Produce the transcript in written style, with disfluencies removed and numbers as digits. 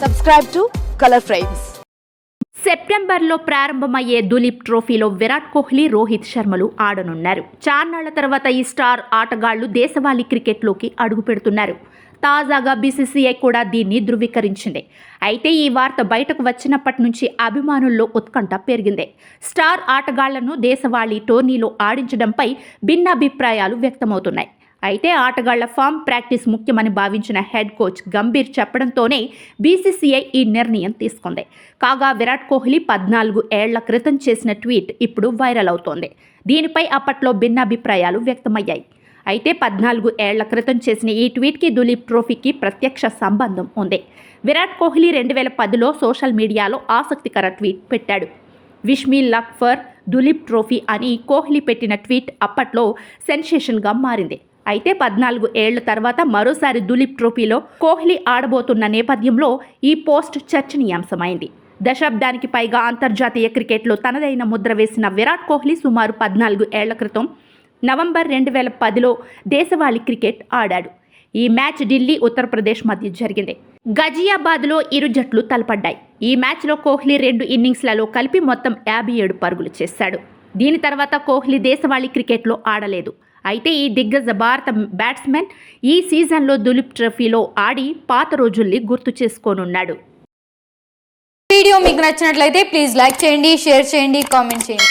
Subscribe to Color Frames. సెప్టెంబర్లో ప్రారంభమయ్యే దులీప్ ట్రోఫీలో విరాట్ కోహ్లీ, రోహిత్ శర్మలు ఆడనున్నారు. చాన్నాళ్ల తర్వాత ఈ స్టార్ ఆటగాళ్లు దేశవాళీ క్రికెట్లోకి అడుగు పెడుతున్నారు. తాజాగా బీసీసీఐ కూడా దీన్ని ధృవీకరించింది. అయితే ఈ వార్త బయటకు వచ్చినప్పటి నుంచి అభిమానుల్లో ఉత్కంఠ పెరిగింది. స్టార్ ఆటగాళ్లను దేశవాళీ టోర్నీలో ఆడించడంపై భిన్నాభిప్రాయాలు వ్యక్తమవుతున్నాయి. అయితే ఆటగాళ్ల ఫామ్, ప్రాక్టీస్ ముఖ్యమని భావించిన హెడ్ కోచ్ గంభీర్ చెప్పడంతోనే బీసీసీఐ ఈ నిర్ణయం తీసుకుంది. కాగా విరాట్ కోహ్లీ 14 ఏళ్ల క్రితం చేసిన ట్వీట్ ఇప్పుడు వైరల్ అవుతోంది. దీనిపై అప్పట్లో భిన్నాభిప్రాయాలు వ్యక్తమయ్యాయి. అయితే 14 ఏళ్ల క్రితం చేసిన ఈ ట్వీట్కి దులీప్ ట్రోఫీకి ప్రత్యక్ష సంబంధం ఉంది. విరాట్ కోహ్లీ 2010లో సోషల్ మీడియాలో ఆసక్తికర ట్వీట్ పెట్టాడు. Wish me luck for Duleep trophy అని కోహ్లీ పెట్టిన ట్వీట్ అప్పట్లో సెన్సేషన్గా మారింది. అయితే 14 ఏళ్ల తర్వాత మరోసారి దులీప్ ట్రోఫీలో కోహ్లీ ఆడబోతున్న నేపథ్యంలో ఈ పోస్ట్ చర్చనీయాంశమైంది. దశాబ్దానికి పైగా అంతర్జాతీయ క్రికెట్లో తనదైన ముద్ర వేసిన విరాట్ కోహ్లీ సుమారు 14 ఏళ్ల క్రితం నవంబర్ 2010లో దేశవాళీ క్రికెట్ ఆడాడు. ఈ మ్యాచ్ ఢిల్లీ, ఉత్తరప్రదేశ్ మధ్య జరిగింది. గజియాబాద్లో ఇరు జట్లు తలపడ్డాయి. ఈ మ్యాచ్లో కోహ్లీ 2 ఇన్నింగ్స్లలో కలిపి మొత్తం 57 పరుగులు చేశాడు. దీని తర్వాత కోహ్లీ దేశవాళీ క్రికెట్లో ఆడలేదు. అయితే ఈ దిగ్గజ భారత బ్యాట్స్మెన్ ఈ సీజన్లో దులీప్ ట్రోఫీలో ఆడి పాత రోజుల్ని గుర్తు చేసుకోనున్నాడు. వీడియో మీకు నచ్చినట్లయితే ప్లీజ్ లైక్ చేయండి, షేర్ చేయండి, కామెంట్ చేయండి.